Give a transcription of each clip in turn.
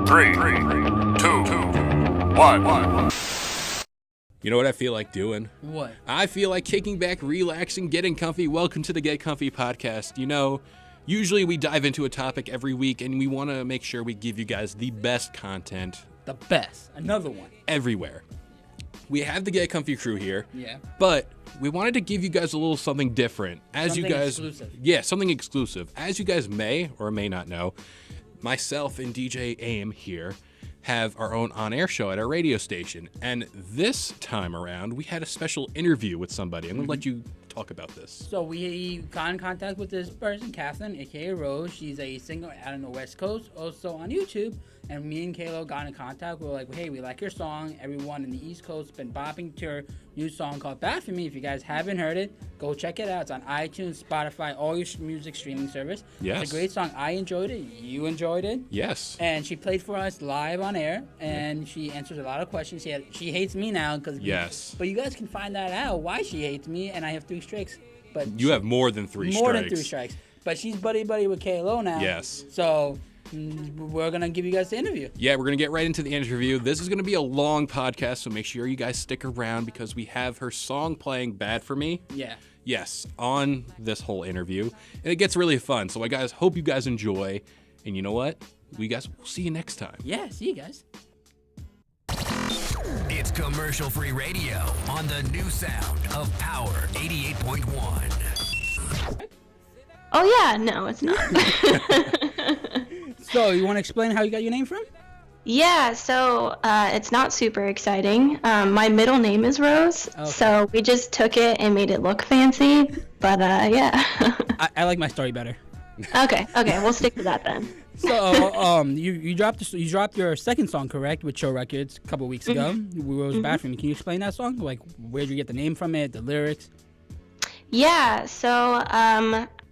3, 2, 1. You know what I feel like doing? What? I feel like kicking back, relaxing, getting comfy. Welcome to the Get Comfy podcast. You know, usually we dive into a topic every week, and we want to make sure we give you guys the best content. The best. Another one. Everywhere. We have the Get Comfy crew here. Yeah. But we wanted to give you guys a little something different. Something exclusive. Yeah, something exclusive. As you guys may or may not know, myself and DJ AIM here have our own on-air show at our radio station. And this time around, we had a special interview with somebody. I'm going to let you talk about this. So we got in contact with this person, Catherine, aka Rose. She's a singer out on the West Coast, also on YouTube. And me and Kayla got in contact. We were like, hey, we like your song. Everyone in the East Coast has been bopping to her new song called Bad For Me. If you guys haven't heard it, go check it out. It's on iTunes, Spotify, all your music streaming service. Yes. It's a great song. I enjoyed it. You enjoyed it. Yes. And she played for us live on air, and she answered a lot of questions. She hates me now because But you guys can find that out why she hates me, and I have 3 strikes. But you have more than 3 strikes. More than 3 strikes. But she's buddy with KLO now. Yes. So we're going to give you guys the interview. Yeah, we're going to get right into the interview. This is going to be a long podcast, so make sure you guys stick around because we have her song playing Bad For Me. Yeah. Yes, on this whole interview. And it gets really fun. So I guys hope you guys enjoy. And you know what? We guys will see you next time. Yeah, see you guys. It's commercial-free radio on the new sound of Power 88.1. Oh yeah, no, it's not. So you want to explain how you got your name from? Yeah, so it's not super exciting. My middle name is Rose, Okay. So we just took it and made it look fancy. But yeah. I like my story better. Okay, we'll stick to that then. So you dropped your second song, correct, with Show Records a couple weeks ago. Rose Bad For Me. Can you explain that song? Like, where did you get the name from it, the lyrics? Yeah, so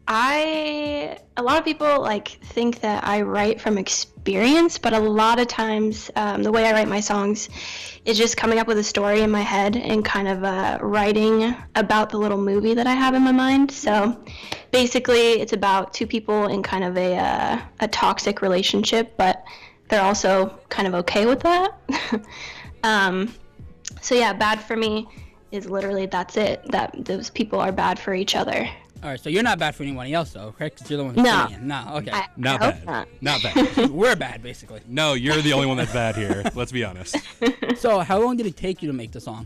a lot of people think that I write from experience, but a lot of times the way I write my songs is just coming up with a story in my head and kind of writing about the little movie that I have in my mind. So basically it's about 2 people in kind of a toxic relationship, but they're also kind of okay with that. So yeah, Bad For Me is literally, that's it, that those people are bad for each other. All right, so you're not bad for anyone else, though, correct? Because you're the one who's No. singing. No, okay. Not I hope bad. not. Not bad. We're bad, basically. No, you're the only one that's bad here. Let's be honest. So how long did it take you to make the song?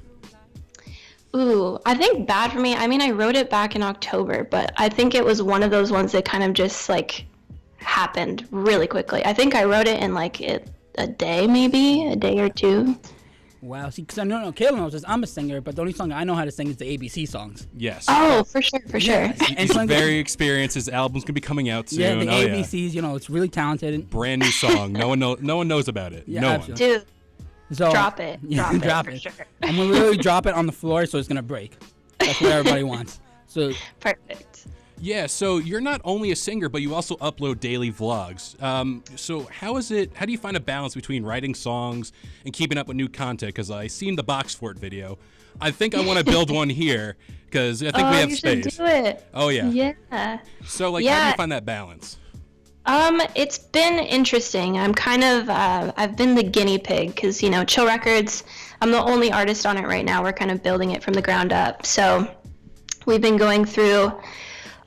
Ooh, I think Bad For Me, I mean, I wrote it back in October, but I think it was one of those ones that kind of just happened really quickly. I think I wrote it in a day, maybe a day or 2. Wow, see, because I know Kayla knows this. I'm a singer, but the only song I know how to sing is the ABC songs. Yes. Oh, for sure. He's very experienced. His album's going to be coming out soon. Yeah, the ABCs, you know, it's really talented. Brand new song. No one knows about it. Yeah, no absolutely. one. Dude, So, drop it. Yeah, drop for it. Sure. I'm going to literally drop it on the floor so it's going to break. That's what everybody wants. So Perfect. Yeah, so you're not only a singer, but you also upload daily vlogs. So how do you find a balance between writing songs and keeping up with new content? Because I seen the Box Fort video. I think I want to build one here because I think we have you space. should do it. Oh, yeah. Yeah. So, how do Yeah. you find that balance? It's been interesting. I'm kind of, I've been the guinea pig because, Chill Records, I'm the only artist on it right now. We're kind of building it from the ground up. So we've been going through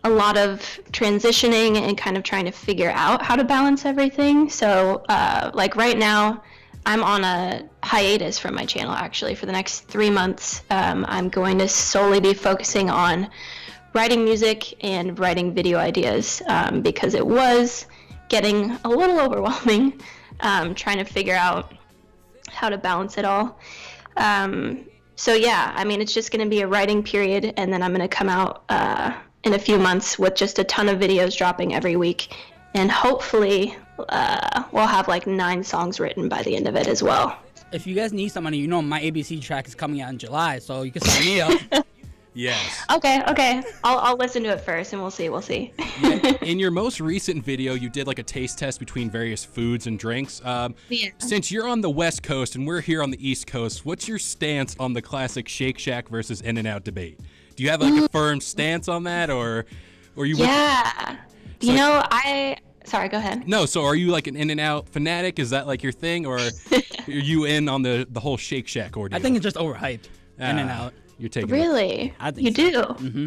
a lot of transitioning and kind of trying to figure out how to balance everything. So right now I'm on a hiatus from my channel actually for the next 3 months. I'm going to solely be focusing on writing music and writing video ideas because it was getting a little overwhelming trying to figure out how to balance it all. So yeah, I mean, it's just going to be a writing period, and then I'm going to come out in a few months with just a ton of videos dropping every week, and hopefully we'll have 9 songs written by the end of it as well. if you guys need somebody, my ABC track is coming out in July, so you can sign me up. Yes. Okay. I'll listen to it first, and we'll see. Yeah. In your most recent video, you did a taste test between various foods and drinks. Yeah. Since you're on the West Coast and we're here on the East Coast, what's your stance on the classic Shake Shack versus In-N-Out debate? Do you have a firm stance on that, or you? Yeah. Sorry, go ahead. No, so are you like an In-N-Out fanatic? Is that like your thing, or are you in on the whole Shake Shack ordeal? I think it's just overhyped. In-N-Out. You're taking Really? I think you so. do? Mm-hmm.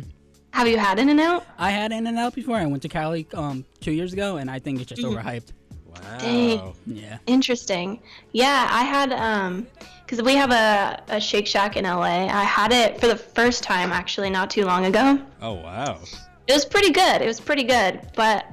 Have you had In-N-Out? I had In-N-Out before. I went to Cali 2 years ago, and I think it's just overhyped. Wow. Dang. Yeah. Interesting. Yeah, I had because we have a Shake Shack in LA. I had it for the first time actually not too long ago. Oh wow. It was pretty good. But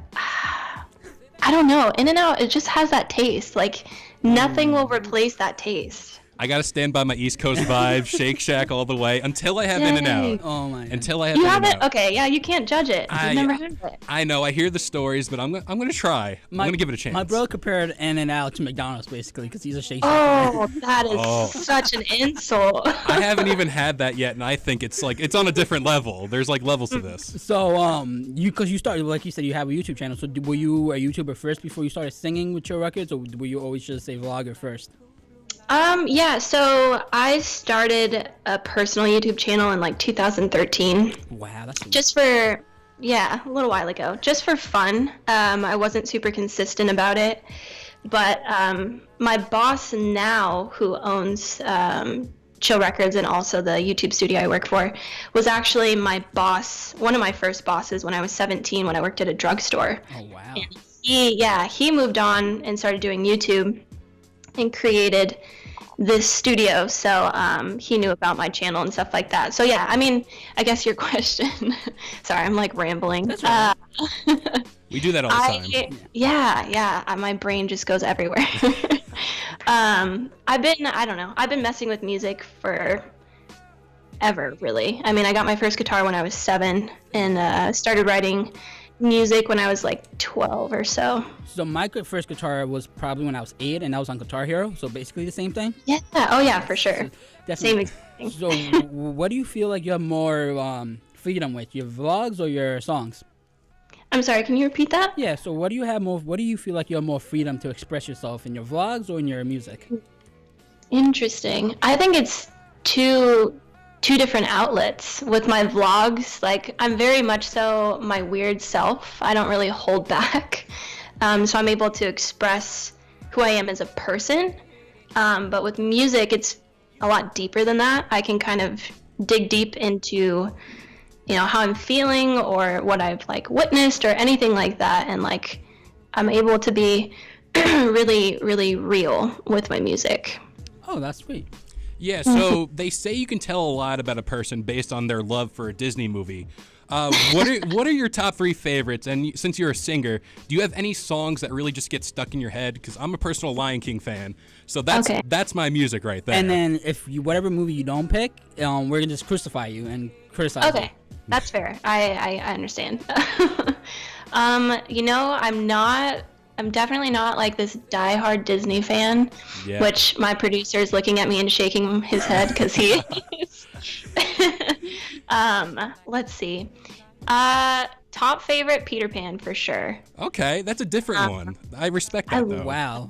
I don't know. In-N-Out, it just has that taste. Like nothing will replace that taste. I gotta stand by my East Coast vibe, Shake Shack all the way until I have Dang. In-N-Out. Oh my God. Until I have You In-N-Out. haven't? Okay, yeah, you can't judge it. You've never had it. I know. I hear the stories, but I'm gonna try. I'm gonna give it a chance. My bro compared In-N-Out to McDonald's basically because he's a Shake Shack. Oh, that is such an insult. I haven't even had that yet, and I think it's on a different level. There's like levels to this. So because you started, like you said, you have a YouTube channel. So were you a YouTuber first before you started singing with your records, or were you always just a vlogger first? Yeah, so I started a personal YouTube channel in like 2013. Wow, that's Just for, a little while ago. Just for fun. I wasn't super consistent about it. But my boss now, who owns Chill Records and also the YouTube studio I work for, was actually my boss, one of my first bosses when I was 17 when I worked at a drugstore. Oh wow. And he moved on and started doing YouTube and created this studio, so he knew about my channel and stuff like that. So yeah, I mean, I guess your question. Sorry, I'm like rambling. That's right. We do that all the time. Yeah. My brain just goes everywhere. I've been messing with music for ever, really. I mean, I got my first guitar when I was 7 and started writing music when I was like 12 or so. So my first guitar was probably when I was 8, and that was on Guitar Hero. So basically the same thing. Yeah. Oh yeah, for sure. Same Definitely. exact thing. So what do you feel like you have more freedom with, your vlogs or your songs? I'm sorry, can you repeat that? Yeah. So what do you feel like you have more freedom to express yourself in your vlogs or in your music? Interesting. I think it's two different outlets. With my vlogs, like I'm very much so my weird self. I don't really hold back. So I'm able to express who I am as a person. But with music, it's a lot deeper than that. I can kind of dig deep into, how I'm feeling or what I've like witnessed or anything like that. And like, I'm able to be really, really real with my music. Oh, that's sweet. Yeah, so they say you can tell a lot about a person based on their love for a Disney movie. What are your top 3 favorites? And since you're a singer, do you have any songs that really just get stuck in your head? Because I'm a personal Lion King fan, so that's my music right there. And then if whatever movie you don't pick, we're gonna just crucify you and criticize. Okay, that's fair. I understand. I'm definitely not like this diehard Disney fan, which my producer is looking at me and shaking his head because he is. Let's see. Top favorite, Peter Pan for sure. Okay, that's a different one. I respect that though. Wow.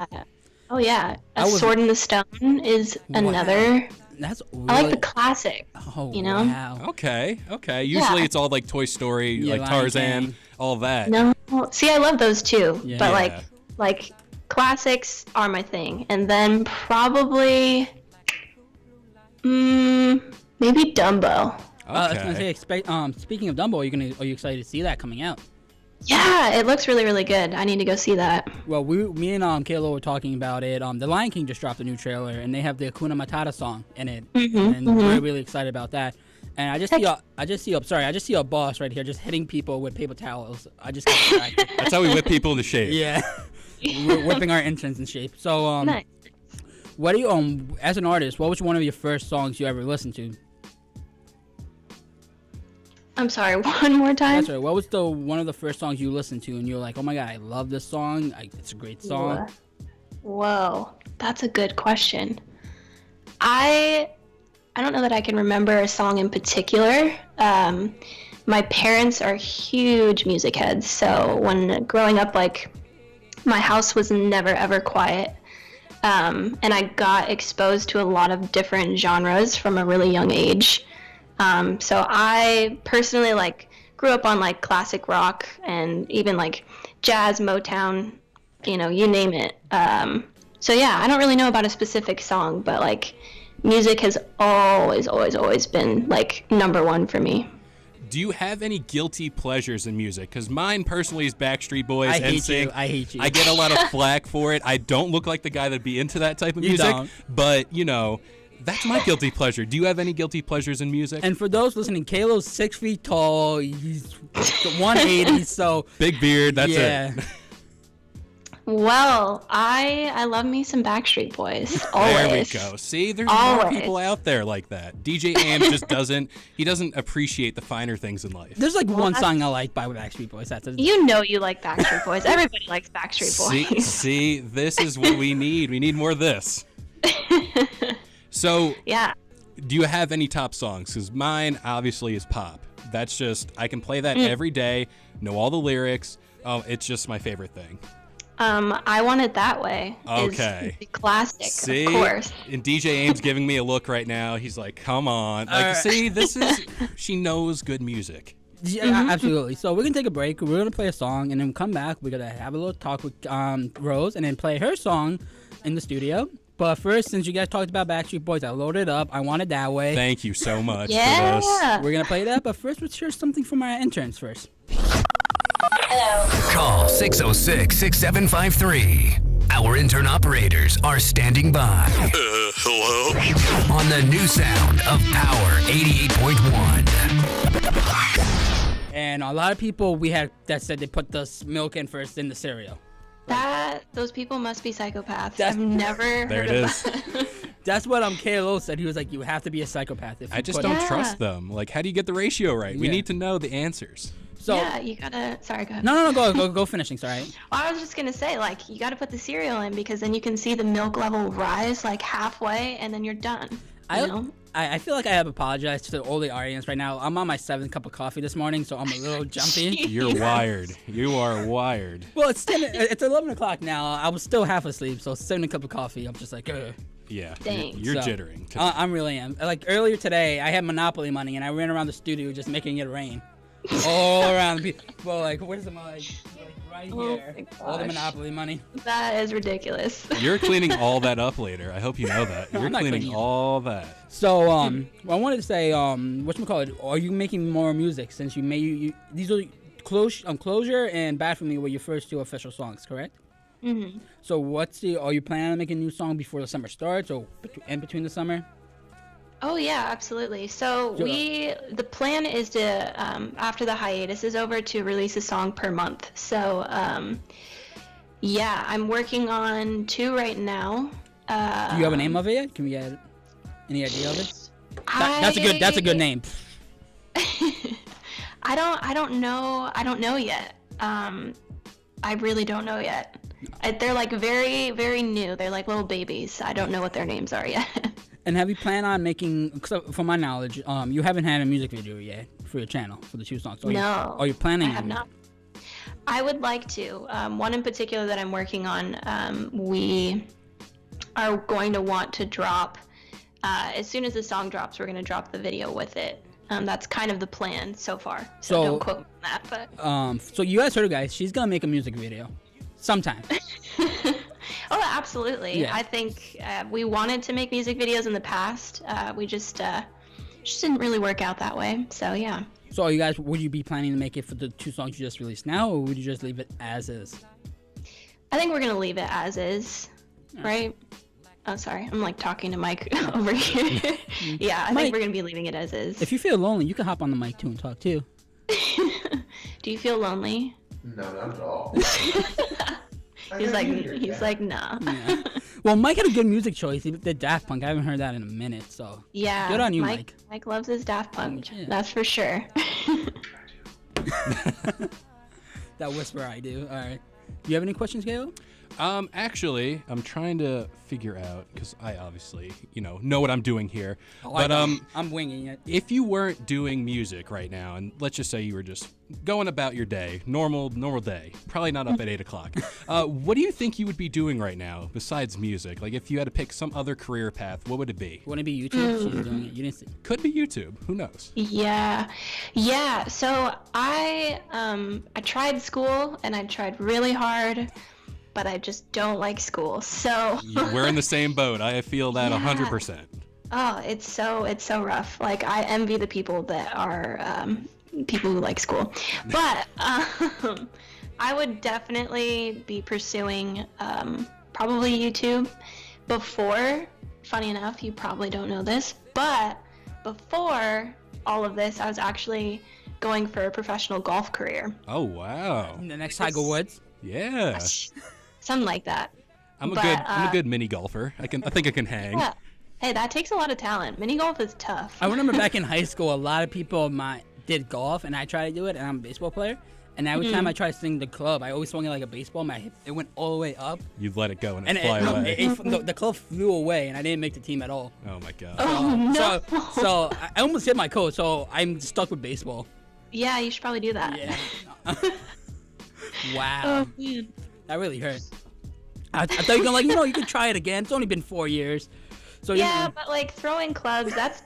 Oh yeah, Sword in the Stone is another. That's really... I like the classic. Oh, Wow. Okay. Usually it's all like Toy Story, like Tarzan, King. all that. No, see, I love those too, but Yeah. like classics are my thing, and then probably, maybe Dumbo. I was gonna say, speaking of Dumbo, are you excited to see that coming out? Yeah, it looks really, really good. I need to go see that. Well, me and Kayla were talking about it. The Lion King just dropped a new trailer, and they have the Hakuna Matata song in it, and we're really excited about that. And I just see a boss right here just hitting people with paper towels. I just got distracted. That's how we whip people into shape. Yeah, we're whipping our interns in shape. So Nice. what do you as an artist? What was one of your first songs you ever listened to? I'm sorry, one more time? That's right. What was one of the first songs you listened to and you were like, oh my god, I love this song. It's a great song. Whoa, that's a good question. I don't know that I can remember a song in particular. My parents are huge music heads, so when growing up, like, my house was never ever quiet. And I got exposed to a lot of different genres from a really young age. So I personally grew up on classic rock and even jazz, Motown, you name it. So yeah, I don't really know about a specific song, but like music has always been like number one for me. Do you have any guilty pleasures in music? Because mine personally is Backstreet Boys. I and hate you. I get a lot of flack for it. I don't look like the guy that'd be into that type of music. Don't. But, that's my guilty pleasure. Do you have any guilty pleasures in music? And for those listening, Kalo's 6 feet tall. He's 180, so big beard. That's it. Well, I love me some Backstreet Boys. Always. There we go. See, there's more people out there like that. DJ AIM just doesn't appreciate the finer things in life. There's like one song I like by Backstreet Boys. That's you like Backstreet Boys. Everybody likes Backstreet Boys. See, this is what we need. We need more of this. So, yeah. Do you have any top songs? Because mine obviously is pop. That's just, I can play that every day, know all the lyrics. Oh, it's just my favorite thing. I Want It That Way. Okay. Is the classic, see? Of course. And DJ AIM's giving me a look right now. He's like, come on. Like, see, she knows good music. Yeah, absolutely. So we're going to take a break. We're going to play a song, and then we'll come back. We're going to have a little talk with Rose, and then play her song in the studio. But first, since you guys talked about Backstreet Boys, I loaded up. I Want It That Way. Thank you so much for yeah. this. We're going to play that, but first, let's hear something from our interns first. Hello. Call 606-6753. Our intern operators are standing by. Hello? On the new sound of Power 88.1. And a lot of people we had that said they put the milk in first in the cereal. Those people must be psychopaths. I've never there heard it of is. that. That's what KLO said. He was like, you have to be a psychopath. If you I just don't trust them. Like, how do you get the ratio right? We need to know the answers. So, yeah, you gotta. Sorry, go ahead. No, go finishing. Sorry. Well, I was just gonna say, like, you gotta put the cereal in because then you can see the milk level rise like halfway, and then you're done. I feel like I have apologized to all the audience right now. I'm on my 7th cup of coffee this morning, so I'm a little jumpy. You're wired. You are wired. Well, it's 11 o'clock now. I was still half asleep, so 7 cup of coffee. I'm just like, ugh. Yeah, Dang. you're jittering. I really am. Like earlier today, I had Monopoly money, and I ran around the studio just making it rain. All around the people. Well, like, where's the money? Right here. All the Monopoly money. That is ridiculous. You're cleaning all that up later. I hope you know that. You're cleaning all that. So, well, I wanted to say, whatchamacallit, are you making more music since you made these are Closure and Bad For Me were your first 2 official songs, correct? Mm-hmm. So are you planning on making a new song before the summer starts or in between the summer? Oh yeah, absolutely. So the plan is to after the hiatus is over to release a song per month. So yeah, I'm working on 2 right now. Do you have a name of it yet? Can we get any idea of it? That's a good name. I don't know yet. I really don't know yet. They're like very, very new. They're like little babies. I don't know what their names are yet. And have you planned on making, from my knowledge, you haven't had a music video yet for your channel for the 2 songs? No. Are you planning? I have not. I would like to. One in particular that I'm working on, we are going to want to drop, as soon as the song drops, we're going to drop the video with it. That's kind of the plan so far. So don't quote me on that, but. So you guys heard it, guys. She's going to make a music video sometime. Oh, absolutely. Yeah. I think we wanted to make music videos in the past. We just didn't really work out that way. So, yeah. So, would you be planning to make it for the 2 songs you just released now, or would you just leave it as is? I think we're going to leave it as is, right? Oh, sorry. I'm like talking to Mike over here. Yeah, I think we're going to be leaving it as is. If you feel lonely, you can hop on the mic too and talk too. Do you feel lonely? No, not at all. He's like, nah. Yeah. Well, Mike had a good music choice. He did Daft Punk. I haven't heard that in a minute, so. Yeah. Good on you, Mike. Mike loves his Daft Punk. Yeah. That's for sure. That whisper I do. All right. Do you have any questions, Gail? Actually, I'm trying to figure out, because I obviously, know what I'm doing here. But I'm winging it. if you weren't doing music right now, and let's just say you were just going about your day, normal day, probably not up at 8 o'clock, what do you think you would be doing right now besides music? Like, if you had to pick some other career path, what would it be? Wouldn't it be YouTube? She's doing it. You didn't see. Could be YouTube. Who knows? Yeah. So I tried school and I tried really hard, but I just don't like school. So We're in the same boat. I feel that 100%. Oh, it's so rough. Like, I envy the people that are people who like school. But I would definitely be pursuing probably YouTube. Before, funny enough, you probably don't know this, but before all of this, I was actually going for a professional golf career. Oh, wow. The next Tiger Woods. Yeah. Something like that. I'm a good mini golfer. I think I can hang. Yeah. Hey, that takes a lot of talent. Mini golf is tough. I remember back in high school, a lot of people did golf, and I tried to do it, and I'm a baseball player. And every time I tried to swing the club, I always swung it like a baseball. My hip, it went all the way up. You'd let it go and it'd fly away. The club flew away, and I didn't make the team at all. Oh, my God. Oh, no. So I almost hit my coach, so I'm stuck with baseball. Yeah, you should probably do that. Yeah. Wow. Oh, man. That really hurt. I thought you were going to, you could try it again. It's only been 4 years. So Yeah, but like throwing clubs, that's,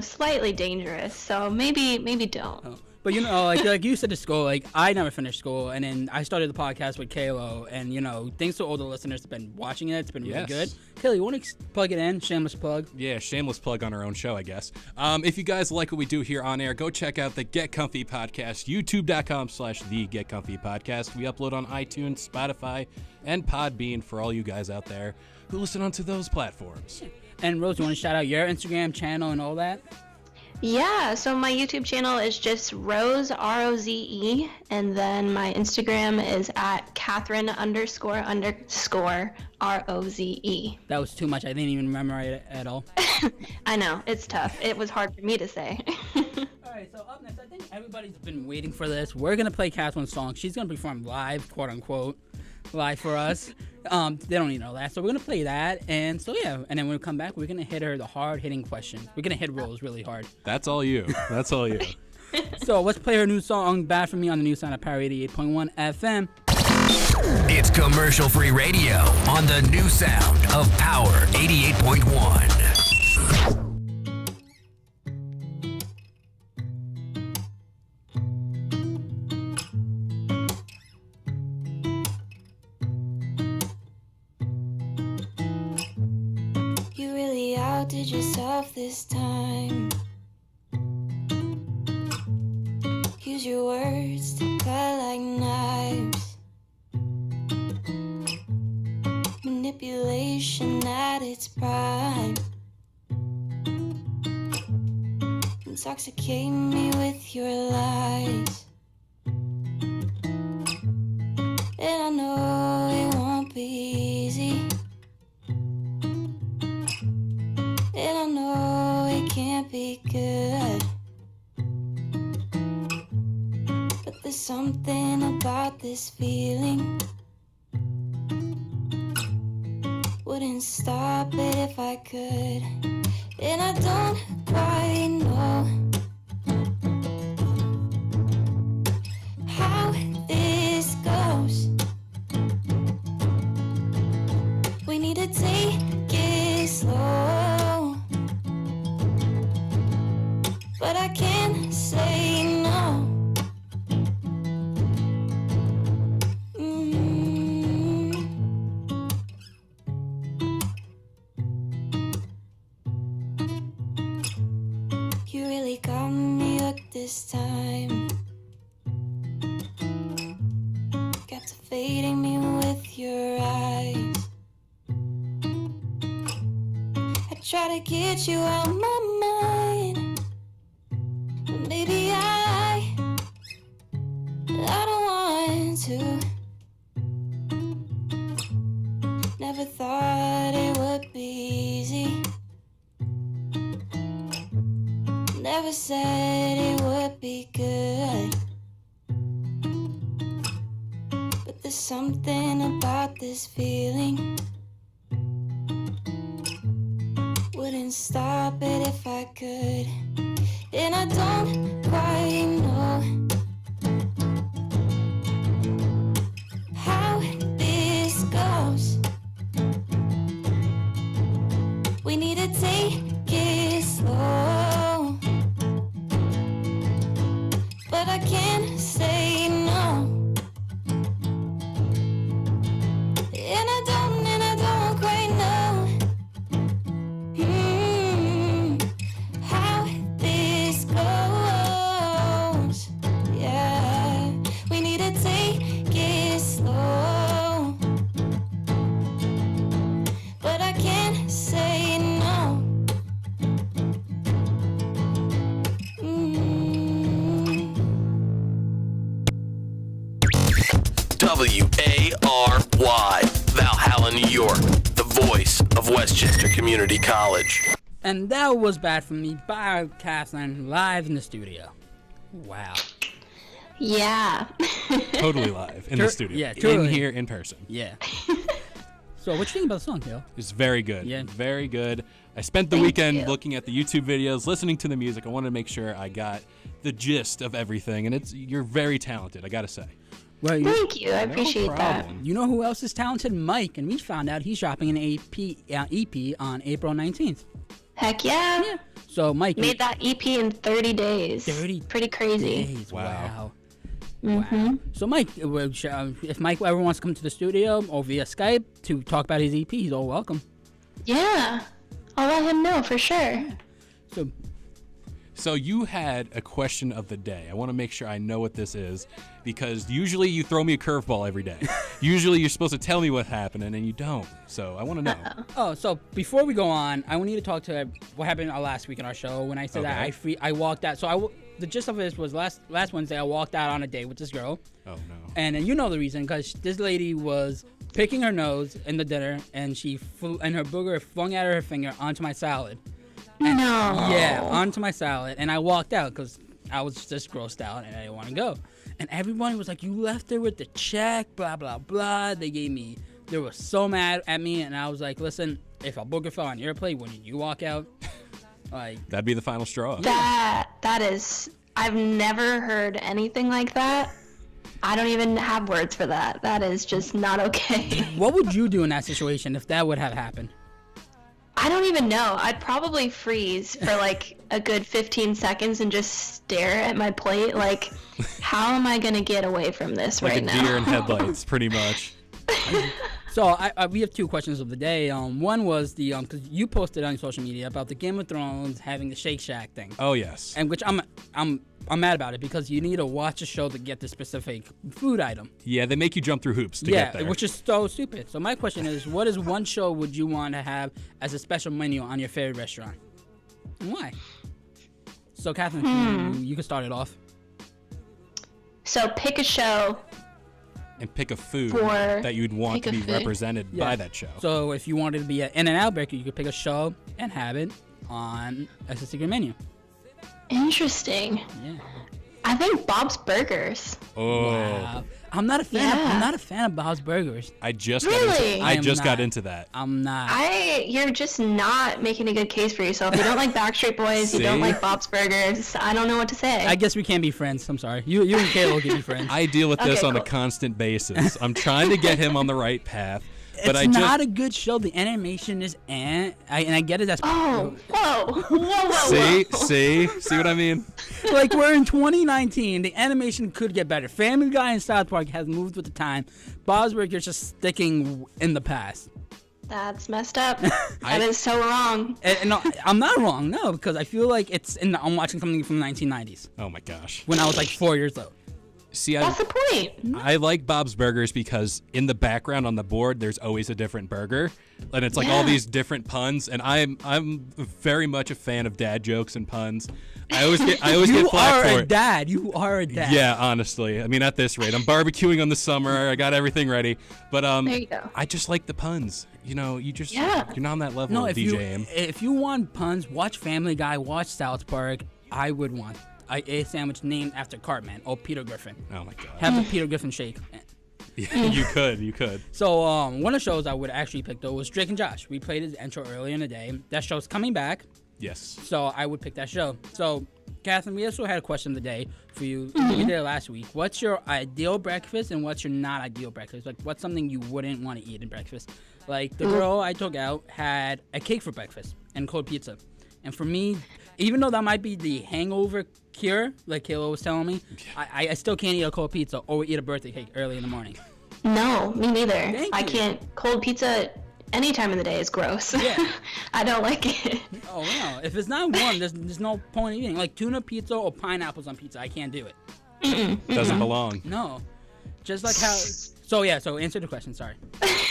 slightly dangerous. So maybe don't. Oh. But like you said to school, like I never finished school, and then I started the podcast with Kalo, and thanks to all the listeners that've been watching it, it's been really good. Kalo, you want to plug it in? Shameless plug. Yeah, shameless plug on our own show, I guess. If you guys like what we do here on air, go check out the Get Comfy Podcast, youtube.com/the Get Comfy Podcast. We upload on iTunes, Spotify, and Podbean for all you guys out there who listen onto those platforms. And Rose, you want to shout out your Instagram channel and all that? Yeah, so my YouTube channel is just Rose, ROZE, and then my Instagram is at Catherine__ROZE. That was too much. I didn't even remember it at all. I know, it's tough. It was hard for me to say. All right, so up next, I think everybody's been waiting for this. We're going to play Catherine's song. She's going to perform live, quote unquote, live for us. They don't even know that. So we're going to play that. And so, yeah. And then when we come back, we're going to hit her the hard-hitting questions. We're going to hit Rose really hard. That's all you. That's all you. So let's play her new song, Bad For Me, on the new sound of Power 88.1 FM. It's commercial-free radio on the new sound of Power 88.1. Outdid yourself this time. Use your words to cut like knives. Manipulation at its prime. Intoxicate me with your lies. And I know it won't be easy. And I know it can't be good. But there's something about this feeling. Wouldn't stop it if I could. And I don't quite know how this goes. We need to take it slow. But I can't say no. You really got me hooked this time. Captivating me with your eyes. I try to get you out my mind. Maybe I don't want to. Never thought it would be easy. Never said it would be good. But there's something about this feeling. Wouldn't stop it if I could. And I don't quite know how this goes. We need to take it slow, but I can't say no. And I don't quite know how this goes. Yeah, we need to take it slow, but I can't say no. WARY, Valhalla, New York, the voice of Westchester Community College. And that was Bad for Me by Kathleen live in the studio. Wow. Yeah. Totally live in the studio. Yeah, in totally. here in person. Yeah. So what you think about the song, Kale? It's very good. Yeah. Very good. I spent the Thank weekend you. looking at the YouTube videos, listening to the music. I wanted to make sure I got the gist of everything, and you're very talented, I gotta say. Well, Thank you. I No appreciate that. problem. you know who else is talented? Mike. And we found out he's dropping an EP on April 19th. Heck yeah. Yeah. So Mike Made that EP in 30 days. 30 Pretty crazy. days. Wow. Wow. So Mike, if Mike ever wants to come to the studio or via Skype to talk about his EP, he's all welcome. Yeah. I'll let him know for sure. So you had a question of the day. I want to make sure I know what this is, because usually you throw me a curveball every day. Usually you're supposed to tell me what's happening, and you don't. So I want to know. Oh, so before we go on, I need to talk to what happened last week on our show when I said that I walked out. So the gist of this was last Wednesday I walked out on a date with this girl. Oh no. And you know the reason, because this lady was picking her nose in the dinner, and her booger flung out of her finger onto my salad. No. Yeah, onto my salad, and I walked out because I was just grossed out and I didn't want to go. And everyone was like, "You left her with the check, blah blah blah." They were so mad at me, and I was like, "Listen, if a booger fell on your plate, wouldn't you walk out?" Like, That'd be the final straw. That is, I've never heard anything like that. I don't even have words for that. That is just not okay. what would you do in that situation if that would have happened? I don't even know. I'd probably freeze for like a good 15 seconds and just stare at my plate like, how am I going to get away from this Like right a now? deer in headlights, pretty much. So we have two questions of the day. One was because you posted on social media about the Game of Thrones having the Shake Shack thing. Oh yes. And which I'm mad about it, because you need to watch a show to get the specific food item. Yeah, they make you jump through hoops to get there. Which is so stupid. So my question is, what is one show would you want to have as a special menu on your favorite restaurant? And why? So Catherine, you can start it off. So pick a show. And pick a food For- that you'd want to pick be a food. represented by that show. So if you wanted to be an In-N-Out Burger, you could pick a show and have it on as a secret menu. Interesting. Yeah. I think Bob's Burgers. Oh, Wow. I'm not a fan. Yeah. I'm not a fan of Bob's Burgers. I just Really? I just got not. into that. I'm not. You're just not making a good case for yourself. You don't like Backstreet Boys. You don't See? like Bob's Burgers. I don't know what to say. I guess we can't be friends. I'm sorry. You and Kayla can be friends. I deal with this Okay, on a cool. constant basis. I'm trying to get him on the right path, but it's I not just a good show. The animation is and I get it. That's Oh, whoa. see what I mean? like we're in 2019. The animation could get better. Family Guy and South Park has moved with the time. Bob's Burgers just sticking in the past. That's messed up. That is so wrong. And no, I'm not wrong. No, because I feel like I'm watching something from the 1990s Oh my gosh. when I was like 4 years old. See, That's the point. I like Bob's Burgers because in the background on the board, there's always a different burger, and it's like all Yeah. these different puns. And I'm very much a fan of dad jokes and puns. I always get You flack are for a it. dad. You are a dad. Yeah, honestly. I mean, at this rate, I'm barbecuing on the summer. I got everything ready, but There you go. I just like the puns. You know, you're not on that level No, of if DJ you AIM. if you want puns, watch Family Guy, watch South Park. I would want a sandwich named after Cartman or Peter Griffin. Oh my god. Have the Peter Griffin shake. You could. So one of the shows I would actually pick though was Drake and Josh. We played his intro earlier in the day. That show's coming back. Yes. So I would pick that show. So Catherine, we also had a question of the day for you. We did it last week. What's your ideal breakfast and what's your not ideal breakfast? Like, what's something you wouldn't want to eat in breakfast? Like, the girl I took out had a cake for breakfast and cold pizza. And for me, even though that might be the hangover cure, like Kayla was telling me, I still can't eat a cold pizza or eat a birthday cake early in the morning. No, me neither. Thank I you. can't. Cold pizza any time of the day is gross. Yeah. I don't like it. Oh, no. If it's not warm, there's no point in eating. Like, tuna pizza or pineapples on pizza, I can't do it. Doesn't belong. No. Just like how... So answer the question, sorry.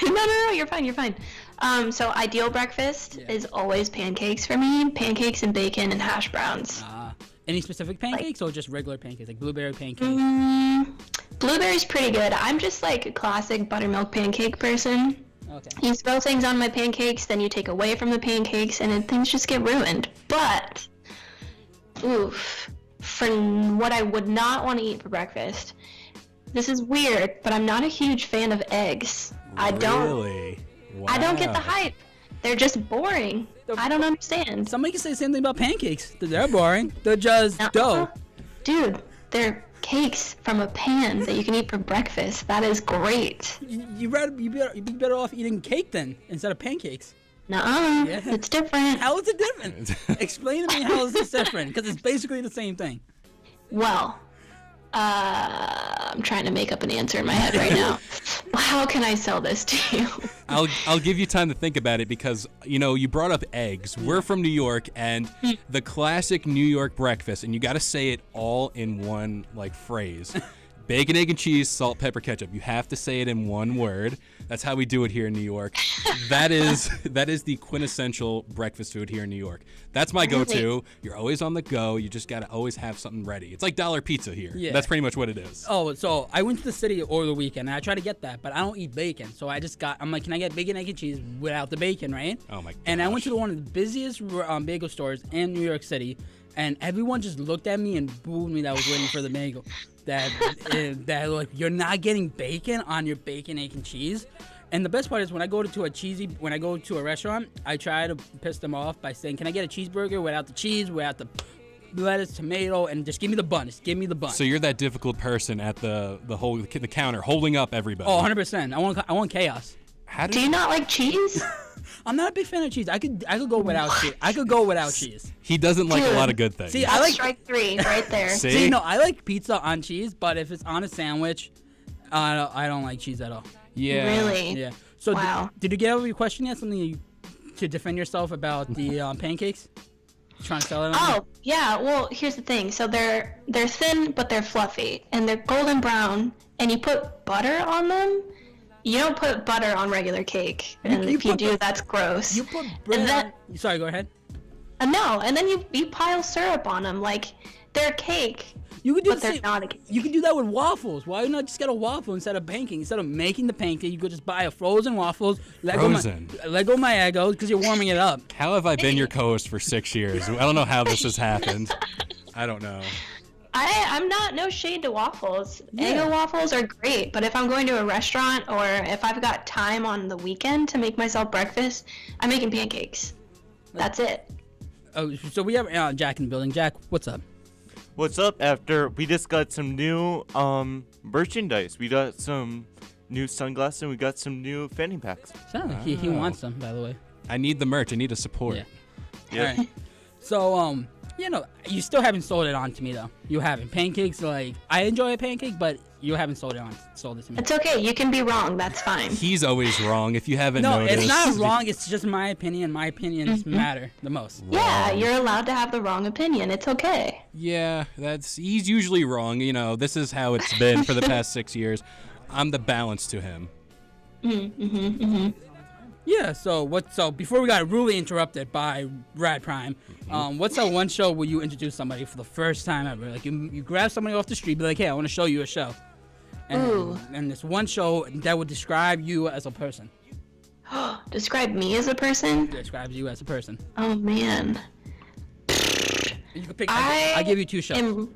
No, you're fine. So ideal breakfast is always pancakes for me. Pancakes and bacon and hash browns. Any specific pancakes or just regular pancakes, like blueberry pancakes? Blueberry's pretty good. I'm just like a classic buttermilk pancake person. Okay. You throw things on my pancakes, then you take away from the pancakes, and then things just get ruined. But, for what I would not want to eat for breakfast, this is weird, but I'm not a huge fan of eggs. Really? Wow. I don't get the hype. They're just boring. I don't understand. Somebody can say the same thing about pancakes. They're boring. They're just dough. Dude, they're cakes from a pan that you can eat for breakfast. That is great. You'd be better off eating cake then instead of pancakes. Nuh-uh. Yeah. It's different. How is it different? Explain to me how is this different? Because it's basically the same thing. Well, I'm trying to make up an answer in my head right now. How can I sell this to you? I'll give you time to think about it because, you brought up eggs. We're from New York, and the classic New York breakfast, and you got to say it all in one, phrase. Bacon, egg, and cheese, salt, pepper, ketchup. You have to say it in one word. That's how we do it here in New York. That is the quintessential breakfast food here in New York. That's my go-to. You're always on the go. You just got to always have something ready. It's like dollar pizza here. Yeah. That's pretty much what it is. Oh, so I went to the city over the weekend, and I tried to get that, but I don't eat bacon. So I'm like, can I get bacon, egg, and cheese without the bacon, right? Oh, my gosh. And I went to one of the busiest bagel stores in New York City, and everyone just looked at me and booed me that I was waiting for the bagel. That like, you're not getting bacon on your bacon, egg, and cheese. And the best part is when I go to a restaurant, I try to piss them off by saying, can I get a cheeseburger without the cheese, without the lettuce, tomato, and just give me the bun. Just give me the bun. So you're that difficult person at the counter holding up everybody. Oh, 100%. I want chaos. Do you not like cheese? I'm not a big fan of cheese. I could go without cheese. I could go without cheese. He doesn't like a lot of good things. See, That's strike three right there. See, no, I like pizza on cheese, but if it's on a sandwich, I don't like cheese at all. Yeah. Really? Yeah. So Wow. did you get over your question yet? Something to defend yourself about the pancakes? Trying to sell it on me? Oh, yeah. Well, here's the thing. So they're thin, but they're fluffy, and they're golden brown, and you put butter on them. You don't put butter on regular cake, and if you do, that's gross. You put bread on... Sorry, go ahead. No, and then you pile syrup on them. Like, they're cake, You could do but they're not a cake. You could do that with waffles. Why not just get a waffle instead of baking? Instead of making the pancake, you could just buy a frozen waffles. Let go my Eggo, because you're warming it up. How have I been your co-host for 6 years? I don't know how this has happened. I don't know. I'm not, no shade to waffles. Yeah. Eggo waffles are great, but if I'm going to a restaurant or if I've got time on the weekend to make myself breakfast, I'm making pancakes. That's it. Oh, so we have Jack in the building. Jack, what's up? What's up? After we just got some new merchandise. We got some new sunglasses and we got some new fanny packs. So, he wants them, by the way. I need the merch. I need the support. Yeah. Yeah. All right. So, you still haven't sold it on to me, though. You haven't. Pancakes, I enjoy a pancake, but you haven't sold it to me. It's okay. You can be wrong. That's fine. He's always wrong. If you haven't No, noticed. it's not wrong. It's just my opinion. My opinions matter the most. Yeah, you're allowed to have the wrong opinion. It's okay. Yeah, he's usually wrong. This is how it's been for the past 6 years. I'm the balance to him. Yeah, so before we got rudely interrupted by Rad Prime, what's that one show where you introduce somebody for the first time ever? Like you grab somebody off the street, be like, hey, I want to show you a show. And this one show that would describe you as a person. Describe me as a person? Describes you as a person. Oh, man. You can pick. I'll give you two shows.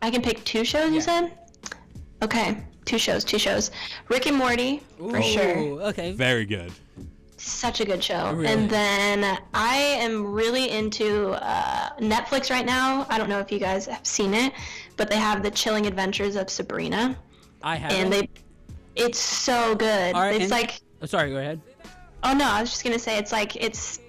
I can pick two shows, you said? Okay. Two shows. Rick and Morty, for sure. Okay. Very good. Such a good show. Really? And then I am really into Netflix right now. I don't know if you guys have seen it, but they have The Chilling Adventures of Sabrina. I haven't. And it's so good. It's like... Oh, sorry, go ahead. Oh, no, I was just going to say it's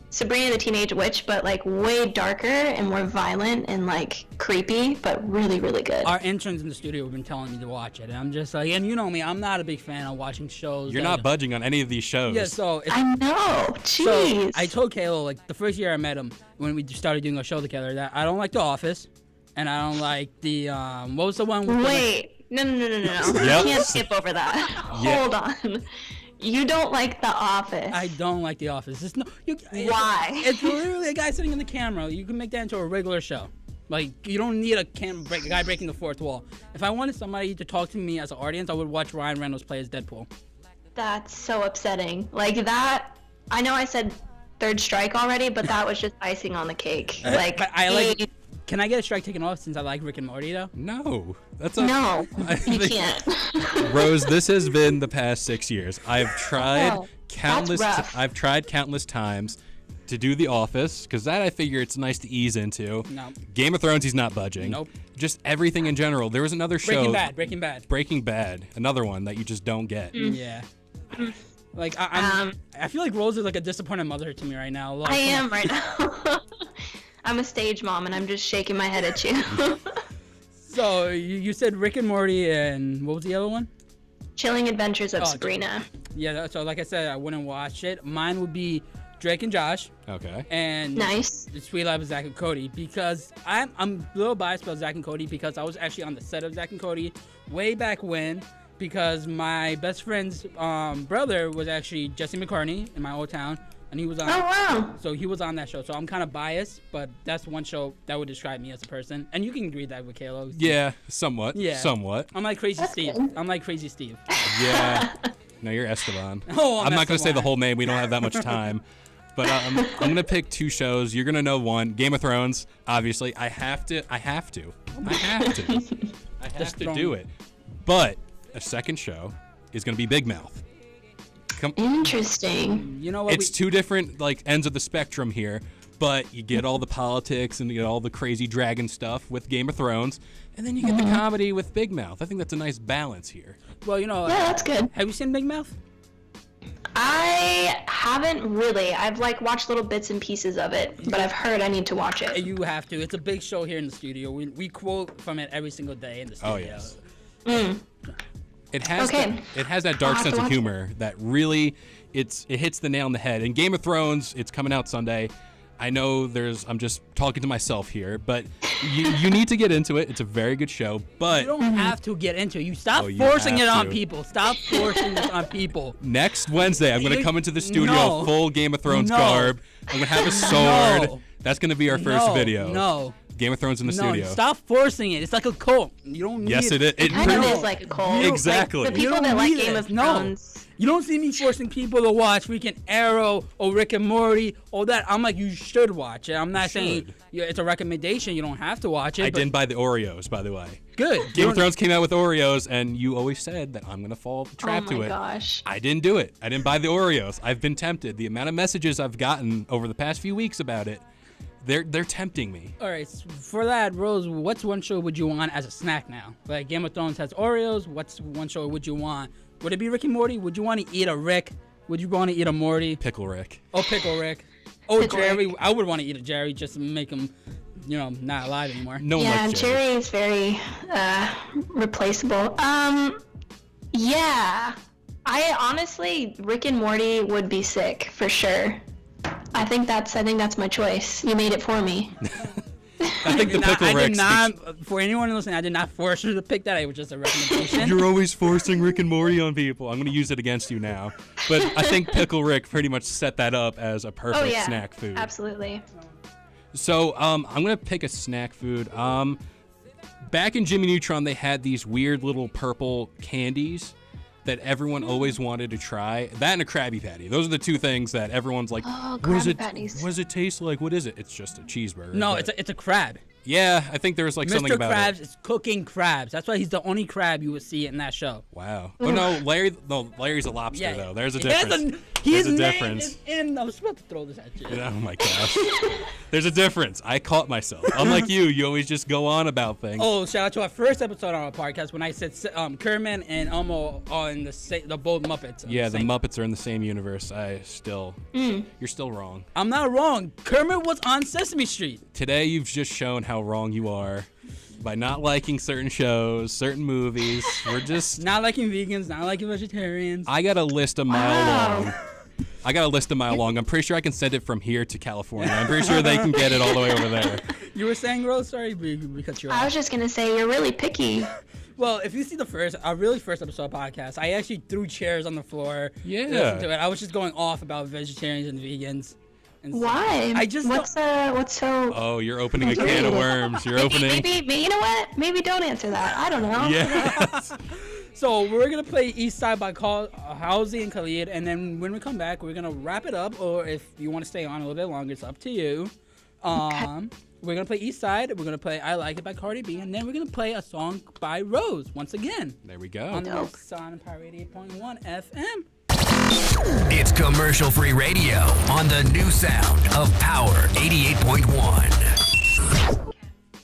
Sabrina the Teenage Witch, but like way darker and more violent and like creepy, but really, really good. Our interns in the studio have been telling me to watch it, and I'm just like, and you know me, I'm not a big fan of watching shows. You're not budging on any of these shows. Yeah, so I know. Jeez. So I told Kayla, like, the first year I met him, when we started doing a show together, that I don't like The Office, and I don't like the, what was the one with Wait. No. Yep. You can't skip over that. Hold on. You don't like The Office. I don't like The Office. Why? It's literally a guy sitting in the camera. You can make that into a regular show. Like, you don't need a guy breaking the fourth wall. If I wanted somebody to talk to me as an audience, I would watch Ryan Reynolds play as Deadpool. That's so upsetting. Like that, I know I said third strike already, but that was just icing on the cake. Like, But I like. Can I get a strike taken off since I like Rick and Morty though? No. No, you can't. Rose, this has been the past 6 years. I've tried Oh, countless that's rough. I've tried countless times to do The Office, because that I figure it's nice to ease into. No. Game of Thrones, he's not budging. Nope. Just everything in general. There was another show. Breaking Bad. Breaking Bad. Another one that you just don't get. Yeah. Like I feel like Rose is like a disappointed mother to me right now. Like, I am right now. I'm a stage mom, and I'm just shaking my head at you. So you said Rick and Morty, and what was the other one? Chilling Adventures of Sabrina. Yeah. So like I said, I wouldn't watch it. Mine would be Drake and Josh. Okay. And Nice. The Sweet Life of Zach and Cody, because I'm a little biased about Zach and Cody because I was actually on the set of Zach and Cody way back when, because my best friend's brother was actually Jesse McCartney in my old town, and he was on. Oh wow. So he was on that show. So I'm kind of biased, but that's one show that would describe me as a person. And you can agree that with Kayla. Yeah, somewhat. Yeah. Somewhat. I'm like Crazy Steve. good. I'm like Crazy Steve. Yeah. No, you're Esteban. Oh, I'm not going to say the Esteban. whole name. We don't have that much time. But I'm going to pick two shows. You're going to know one. Game of Thrones, obviously. I have to do it. But a second show is going to be Big Mouth. Interesting. You know what? It's two different like ends of the spectrum here, but you get all the politics and you get all the crazy dragon stuff with Game of Thrones, and then you get the comedy with Big Mouth. I think that's a nice balance here. Well, you know. Yeah, that's good. Have you seen Big Mouth? I haven't really. I've like watched little bits and pieces of it, but I've heard I need to watch it. You have to. It's a big show here in the studio. We quote from it every single day in the studio. Oh yes. Mm. It has Okay. it has that dark I'll have sense to of watch it. humor that really it hits the nail on the head. And Game of Thrones, it's coming out Sunday. I know I'm just talking to myself here, but you need to get into it. It's a very good show, but You don't have to get into it. You stop Oh, you forcing have it on to. people. Stop forcing this on people. next Wednesday I'm going to come into the studio No. full Game of Thrones No. garb. I'm going to have a sword. No. That's going to be our first No, video. no. Game of Thrones in the No, studio. stop forcing it. It's like a cult. You don't need Yes, it is. It kind of No. is like a cult. Exactly. Like, the You people don't that like need Game it. of No. Thrones. You don't see me forcing people to watch freaking Arrow or Rick and Morty or that. I'm like, you should watch it. I'm not saying it's a recommendation. You don't have to watch it. I but didn't buy the Oreos, by the way. Good. You Game of don't- Thrones came out with Oreos, and you always said that I'm going to fall trap Oh to my it. gosh. I didn't do it. I didn't buy the Oreos. I've been tempted. The amount of messages I've gotten over the past few weeks about it, they're tempting me. All right, for that, Rose, what's one show would you want as a snack now? Like Game of Thrones has Oreos. What's one show would you want? Would it be Rick and Morty? Would you want to eat a Rick? Would you want to eat a Morty? Pickle Rick. Oh, Pickle Rick. Oh, Pickle Jerry. Rick. I would want to eat a Jerry just to make him, not alive anymore. No one Yeah, likes Jerry. Jerry is very replaceable. Yeah. I honestly, Rick and Morty would be sick for sure. I think that's my choice. You made it for me. I think the Pickle I Rick did not, for anyone listening, I did not force her to pick that. It was just a recommendation. You're always forcing Rick and Morty on people. I'm going to use it against you now. But I think Pickle Rick pretty much set that up as a perfect Oh yeah, snack food. absolutely. So I'm going to pick a snack food. Back in Jimmy Neutron, they had these weird little purple candies that everyone always wanted to try. That and a Krabby Patty. Those are the two things that everyone's like, Oh, what does Krabby it, Patties. what does it taste like? What is it? It's just a cheeseburger. No, but- it's a crab. Yeah, I think there was like something Mr. about Krabs it. is cooking crabs. That's why he's the only crab you would see in that show. Wow. Oh no, Larry's a lobster though. There's a difference. His There's a name difference. is in. I was about to throw this at you. Oh my gosh. There's a difference. I caught myself. Unlike you always just go on about things. Oh, shout out to our first episode on our podcast when I said Kermit and Elmo on the both Muppets. Yeah, the Muppets are in the same universe. You're still wrong. I'm not wrong. Kermit was on Sesame Street. Today you've just shown how wrong you are by not liking certain shows, certain movies. We're just not liking vegans, not liking vegetarians. I got a list a mile long. I'm pretty sure I can send it from here to California. I'm pretty sure they can get it all the way over there. You were saying, Rose? Sorry, we cut you off. I was just gonna say you're really picky. Well, if you see our really first episode of podcast, I actually threw chairs on the floor. Yeah. To listen to it. I was just going off about vegetarians and vegans. And Why? I just what's so? Oh, you're opening a can of worms. You're opening. Maybe you know what? Maybe don't answer that. I don't know. Yeah. So we're gonna play East Side by Halsey and Khalid, and then when we come back, we're gonna wrap it up. Or if you want to stay on a little bit longer, it's up to you. We're gonna play East Side. We're gonna play I Like It by Cardi B, and then we're gonna play a song by Rose once again. There we go. On the Sound Power 88.1 FM. It's commercial-free radio on the new sound of Power 88.1.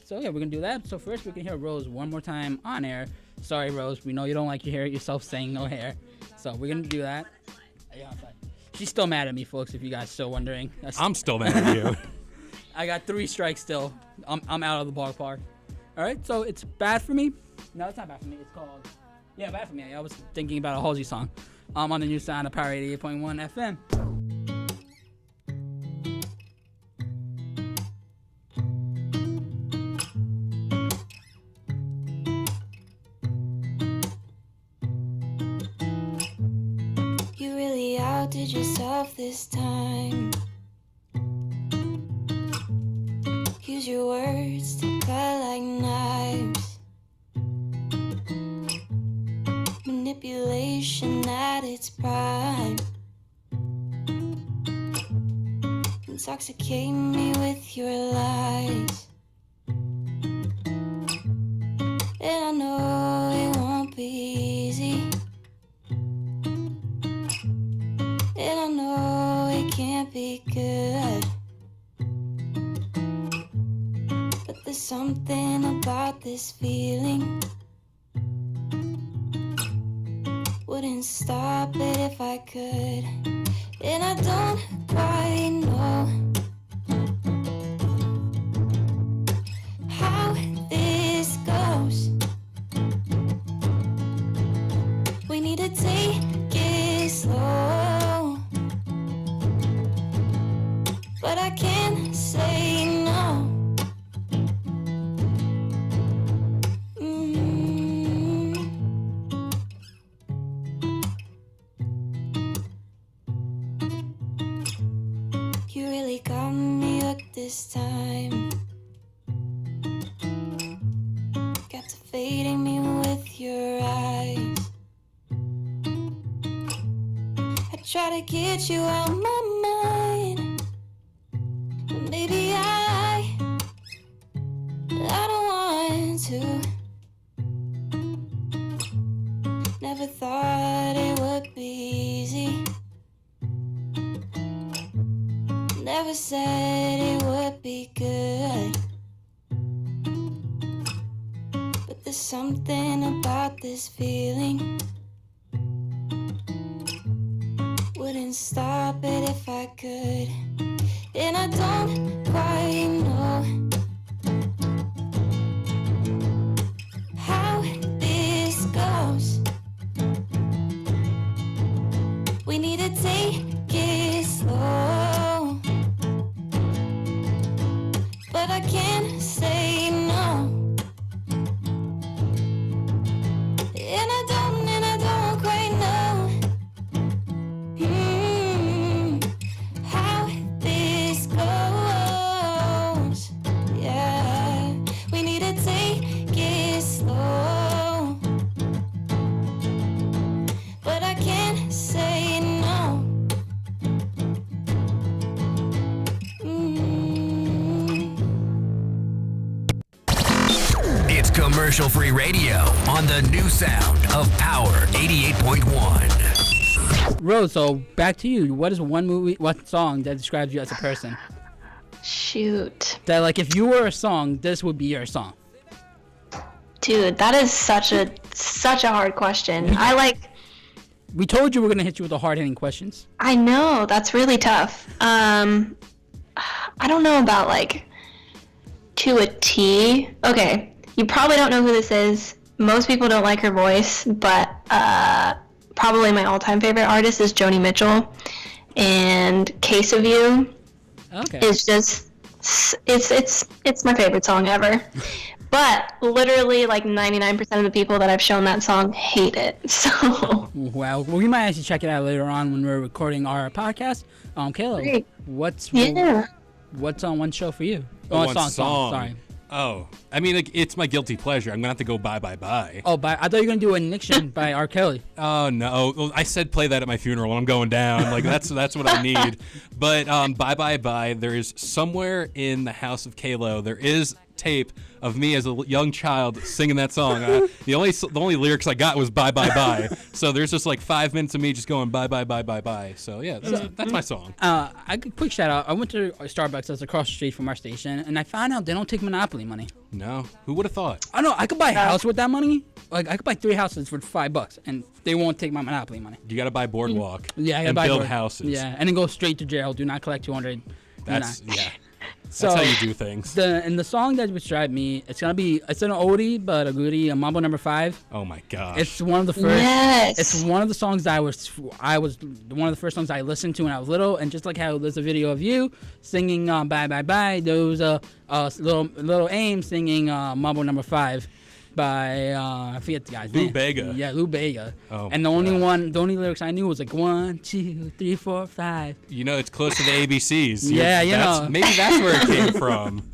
So yeah, we're gonna do that. So first, we can hear Rose one more time on air. Sorry, Rose. We know you don't like to hear it yourself saying no hair. So we're gonna do that. Yeah, she's still mad at me, folks. If you guys still wondering. I'm still mad at you. I got 3 strikes still. I'm out of the ballpark. All right. So it's Bad For Me. No, it's not Bad For Me. It's called Bad For Me. I was thinking about a Halsey song. On the new sound of Power 88.1 FM. You really outdid yourself this time. Use your words to cut like knives. Manipulation at its prime. Intoxicate me with your lies. And I know it won't be easy. And I know it can't be good. But there's something about this feeling. Wouldn't stop it if I could. And I don't quite know how this goes. We need to take it slow, but I can't say no. You really got me hooked this time. Captivating me with your eyes. I try to get you out my mind, but maybe I don't want to. Never thought it would be easy. Never said it would be good. But there's something about this feeling. Wouldn't stop it if I could. And I don't quite know how this goes. We need to take it slow, but I can't say no. And I don't quite know how this goes. Commercial-free radio on the new sound of Power 88.1. Rose, so back to you. What is what song that describes you as a person? Shoot. That, like, if you were a song, this would be your song. Dude, that is such a hard question. We told you we're gonna hit you with the hard-hitting questions. I know, that's really tough. I don't know about, like, to a T. Okay, you probably don't know who this is. Most people don't like her voice, but probably my all-time favorite artist is Joni Mitchell. And Case of You is just, it's my favorite song ever. But literally, like 99% of the people that I've shown that song hate it. So. Well, we might actually check it out later on when we're recording our podcast. Kayla, Great. what's on one show for you? One song. Sorry. Oh, I mean, like, it's my guilty pleasure. I'm gonna have to go bye. Oh, I thought you were gonna do a Nixon by R. Kelly. Oh no! Well, I said play that at my funeral when I'm going down. Like that's what I need. But bye. There is somewhere in the house of Kalo. There is tape of me as a young child singing that song. The only lyrics I got was bye. So there's just like 5 minutes of me just going bye. So yeah, that's my song. Quick shout out. I went to Starbucks that's across the street from our station, and I found out they don't take Monopoly money. No, who would have thought? I know. I could buy a house with that money. Like I could buy 3 houses for $5, and they won't take my Monopoly money. You got to buy Boardwalk. Yeah, I gotta and buy build houses. Yeah, and then go straight to jail. Do not collect 200. That's yeah. So, that's how you do things. The song that described me, it's an oldie but a goodie, a Mambo number 5. Oh my gosh! It's one of the first. Yes. It's one of the songs that I was one of the first songs I listened to when I was little, and just like how there's a video of you singing bye. There was a little AIM singing Mambo number 5. By I forget the guy's name. Lou Bega. Yeah, Lou Bega. Oh, and the only lyrics I knew was like 1, 2, 3, 4, 5. You know, it's close to the ABCs. Yeah, you know. Maybe that's where it came from.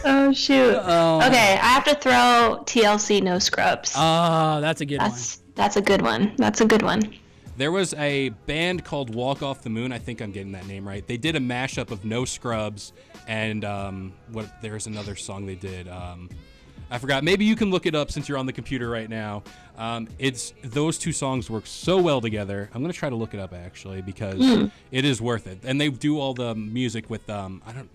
Oh shoot. Okay, I have to throw TLC No Scrubs. Oh, that's a good one. That's a good one. That's a good one. There was a band called Walk Off the Moon. I think I'm getting that name right. They did a mashup of No Scrubs and there's another song they did. I forgot. Maybe you can look it up since you're on the computer right now. It's those two songs work so well together. I'm gonna try to look it up actually because it is worth it. And they do all the music with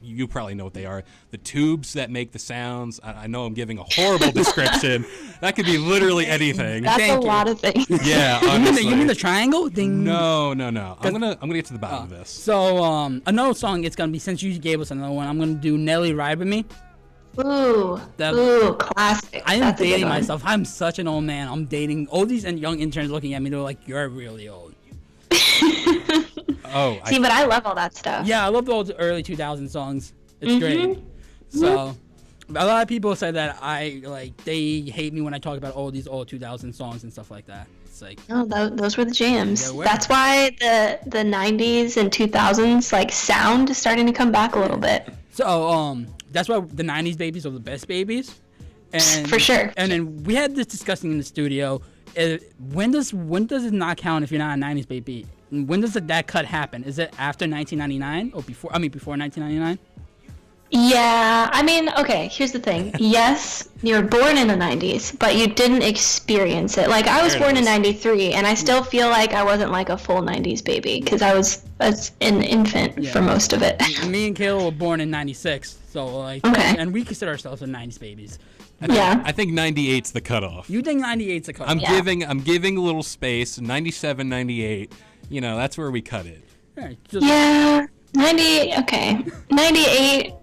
you probably know what they are. The tubes that make the sounds. I know I'm giving a horrible description. That could be literally anything. That's a lot of things. Yeah, honestly. You mean the triangle? Ding. No. I'm gonna get to the bottom of this. So another song. It's gonna be, since you gave us another one, I'm gonna do Nelly Ride With Me. Ooh, classic. I am dating myself. I'm such an old man. I'm dating all these young interns looking at me. They're like, "You're really old." But I love all that stuff. Yeah, I love those early 2000 songs. It's great. So, a lot of people say that they hate me when I talk about all these old 2000 songs and stuff like that. It's like, no, those were the jams. That's why the 90s and 2000s sound is starting to come back a little bit. So, that's why the 90s babies are the best babies. And for sure. And then we had this discussing in the studio. When does it not count if you're not a 90s baby? When does that cut happen? Is it after 1999 or before? I mean, before 1999? Yeah, I mean, okay, here's the thing. Yes, you were born in the 90s, but you didn't experience it. Like, I was born in 93, and I still feel like I wasn't like a full 90s baby, because I was an infant for most of it. Me and Kayla were born in 96, so, okay. And we consider ourselves the 90s babies. I think 98's the cutoff. You think 98's the cutoff? I'm giving a little space. 97, 98, that's where we cut it. Right, yeah. 98, okay. 98.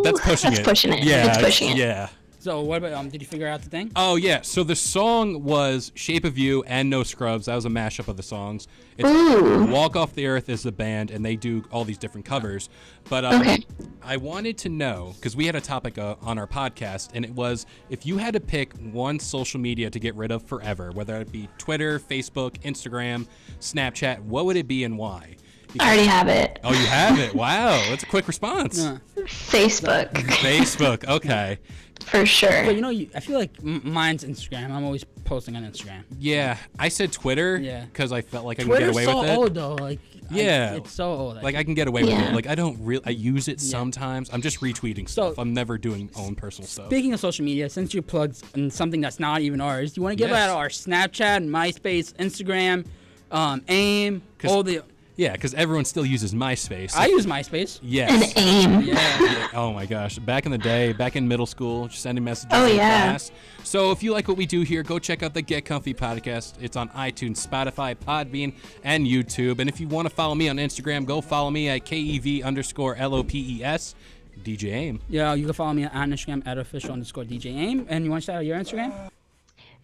That's pushing it. Yeah, it's pushing it. Yeah. So what about, did you figure out the thing? Oh, yeah. So the song was Shape of You and No Scrubs. That was a mashup of the songs. Walk Off the Earth is the band, and they do all these different covers. But I wanted to know, because we had a topic on our podcast, and it was, if you had to pick one social media to get rid of forever, whether it be Twitter, Facebook, Instagram, Snapchat, what would it be and why? I already have it. Oh, you have it? Wow, that's a quick response. Facebook. Facebook, okay. For sure. But I feel like mine's Instagram. I'm always posting on Instagram. Yeah, I said Twitter because I felt like I can get Twitter's away so with it. old though. Like it's so old. Like I can get away with Yeah. it. Like I use it sometimes. I'm just retweeting stuff. I'm never doing own personal stuff. Speaking of social media, since you plugged in something that's not even ours, do you want to give Yes. out our Snapchat, MySpace, Instagram, AIM, all the? Yeah, because everyone still uses MySpace. I use MySpace. Yes. And AIM. Yeah. Oh my gosh. Back in the day, back in middle school, just sending messages Oh, in yeah. class. So if you like what we do here, go check out the Get Comfy podcast. It's on iTunes, Spotify, Podbean, and YouTube. And if you want to follow me on Instagram, go follow me at KEV_LOPES, DJ AIM. Yeah, you can follow me on Instagram at official_DJ AIM. And you want to shout out your Instagram?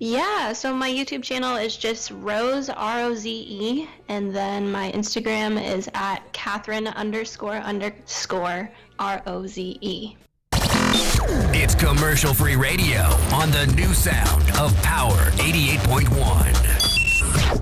Yeah, so my YouTube channel is just Rose, ROZE, and then my Instagram is at Catherine__ROZE. It's commercial-free radio on the new sound of Power 88.1.